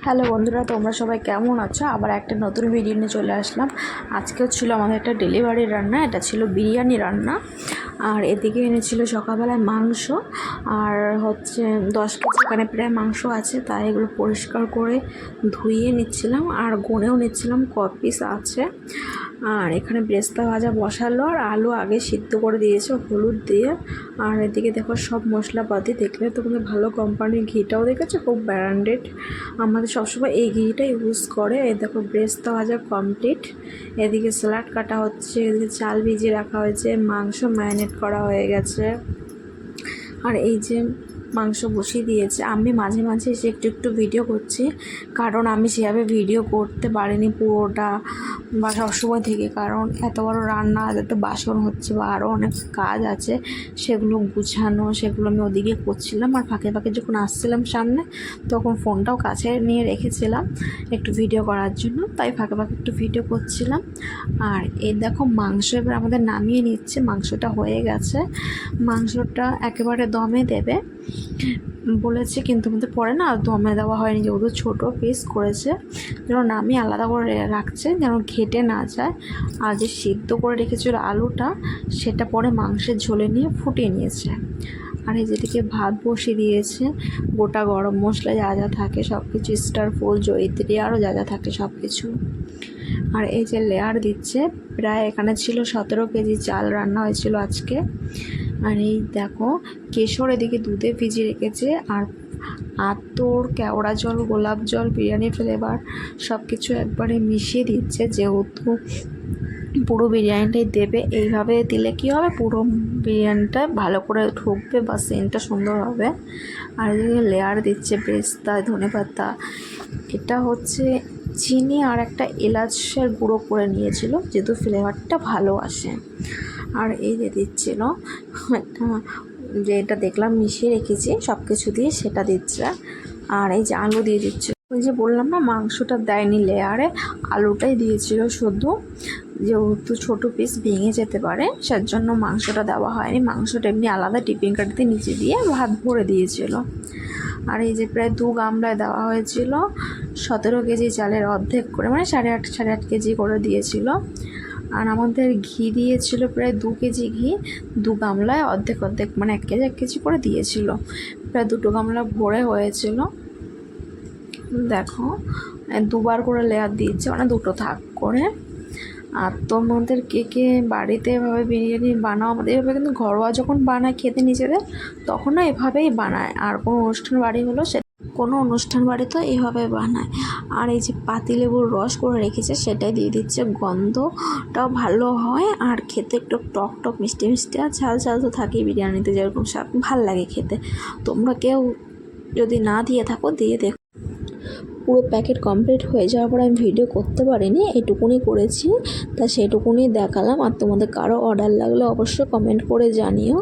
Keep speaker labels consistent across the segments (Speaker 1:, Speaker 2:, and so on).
Speaker 1: Hello বন্ধুরা, তোমরা সবাই কেমন আছো? আবার একটা নতুন ভিডিও নিয়ে চলে আসলাম। আজকেও ছিল আমাদের একটা ডেলিভারি রান্না, এটা ছিল বিরিয়ানি রান্না। আর এদিকে এনেছিল সকালবেলায় মাংস, আর হচ্ছে 10 কেজি এখানে প্রায় মাংস আছে, তাই এগুলো পরিষ্কার করে ধুইয়ে নিচ্ছিলাম আর গুনেও নিচ্ছিলাম ক পিস আছে। আর এখানে ব্রেস্তা ভাজা বসালো, আর আলু আগে সিদ্ধ করে দিয়েছে হলুদ দিয়ে। আর এদিকে দেখো সব মশলাপাতি, দেখলে তোমরা ভালো কোম্পানির ঘিটাও দেখেছো, খুব ব্র্যান্ডেড। আমাদের সবসময় এই ঘিটা ইউজ করে। এই দেখো ব্রেস্তা ভাজা কমপ্লিট, এদিকে স্যালাড কাটা হচ্ছে, এদিকে চাল ভিজিয়ে রাখা হয়েছে, মাংস ম্যারিনেট করা হয়ে গেছে। আর এই যে মাংস বসিয়ে দিয়েছে। আমি মাঝে মাঝে এসে একটু একটু ভিডিও করছি, কারণ আমি সেভাবে ভিডিও করতে পারিনি পুরোটা বা সবসময় থেকে, কারণ এত বড় রান্না, এত বাসন হচ্ছে বা আরও অনেক কাজ আছে, সেগুলো গুছানো, সেগুলো আমি ওদিকে করছিলাম। আর ফাঁকে ফাঁকে যখন আসছিলাম সামনে, তখন ফোনটাও কাছে নিয়ে রেখেছিলাম একটু ভিডিও করার জন্য, তাই ফাঁকে ফাঁকে একটু ভিডিও করছিলাম। আর এই দেখো মাংস এবার আমাদের নামিয়ে নিচ্ছে, মাংসটা হয়ে গেছে। মাংসটা একেবারে দমে দেবে বলেছে, কিন্তু আমাদের পরে না দমে দেওয়া হয়নি, যেহেতু ছোটো পিস করেছে, যেন নামিয়ে আলাদা করে রাখছে যেন ঘেটে না যায়। আর যে সিদ্ধ করে রেখেছিল আলুটা, সেটা পরে মাংসের ঝোলে নিয়ে ফুটিয়ে নিয়েছে। আর এই যেদিকে ভাত বসিয়ে দিয়েছে, গোটা গরম মশলা যা যা থাকে সব কিছু, স্টার ফুল, জয়িত্রী, আরও যা যা থাকে সব কিছু। আর এই যে লেয়ার দিচ্ছে, প্রায় এখানে ছিল 17 কেজি চাল রান্না হয়েছিল আজকে। আর এই দেখো কেশর এদিকে দুধে ভিজিয়ে রেখেছে, আর আতর, কেওড়া জল, গোলাপ জল, বিরিয়ানি ফ্লেভার সব কিছু একবারে মিশিয়ে দিচ্ছে, যেহেতু পুরো বিরিয়ানিটাই দেবে। এইভাবে দিলে কী হবে, পুরো বিরিয়ানিটা ভালো করে ঢুকবে বা সেন্টটা সুন্দর হবে। আর এদিকে লেয়ার দিচ্ছে বেরেস্তা, ধনেপাতা, এটা হচ্ছে চিনি আর একটা এলাচের গুঁড়ো করে নিয়েছিল, যেহেতু ফ্লেভারটা ভালো আসে। আর এই যে দিচ্ছিল একটা, যে এটা দেখলাম মিশিয়ে রেখেছি সব কিছু দিয়ে, সেটা দিচ্ছে। আর এই যে আলু দিয়ে দিচ্ছে, ওই যে বললাম না মাংসটা দেয়নি লেয়ারে, আলুটাই দিয়েছিল শুধু, যেহেতু ছোটো পিস ভেঙে যেতে পারে সেজন্য মাংসটা দেওয়া হয়নি। মাংসটা এমনি আলাদা টিফিন কাটিতে নিচে দিয়ে ভাত ভরে দিয়েছিল। আর এই যে প্রায় 2 গামলায় দেওয়া হয়েছিল, 17 কেজি চালের অর্ধেক করে, মানে 8.5 কেজি করে দিয়েছিল। আর আমাদের ঘি দিয়েছিল প্রায় 2 কেজি ঘি, 2 গামলায় অর্ধেক অর্ধেক, মানে 1 কেজি করে দিয়েছিল, প্রায় 2 গামলা ভরে হয়েছিল। দেখো 2বার করে লেয়ার দিয়েছে, মানে 2টো থাক করে। আর তোমাদের কে কে বাড়িতে এভাবে বিরিয়ানি বানাও? আমাদের এভাবে কিন্তু ঘরোয়া যখন বানায় খেতে নিজেদের, তখন না এভাবেই বানায়। আর কোনো অনুষ্ঠান বাড়ি হলো, কোনো অনুষ্ঠান বাড়িতেও এইভাবে বানায়। আর এই যে পাতিলেবুর রস করে রেখেছে, সেটাই দিয়ে দিচ্ছে, গন্ধটাও ভালো হয় আর খেতে একটু টক টক মিষ্টি মিষ্টি, আর ঝাল ঝাল তো থাকেই বিরিয়ানিতে, যেরকম স্বাদ ভাল লাগে খেতে। তোমরা কেউ যদি না দিয়ে থাকো, দিয়ে দেখো। পুরো প্যাকেট কমপ্লিট হয়ে যাওয়ার পর আমি ভিডিও করতে পারিনি, এইটুকুনি করেছি, তা সেইটুকুনি দেখালাম। আর তোমাদের কারো অর্ডার লাগলে অবশ্যই কমেন্ট করে জানিও।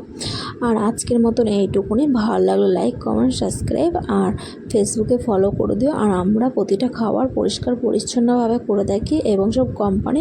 Speaker 1: আর আজকের মতন এইটুকুনি, ভালো লাগলো লাইক, কমেন্ট, সাবস্ক্রাইব, আর ফেসবুকে ফলো করে দিও। আর আমরা প্রতিটা খাবার পরিষ্কার পরিচ্ছন্নভাবে করে থাকি, এবং সব কোম্পানি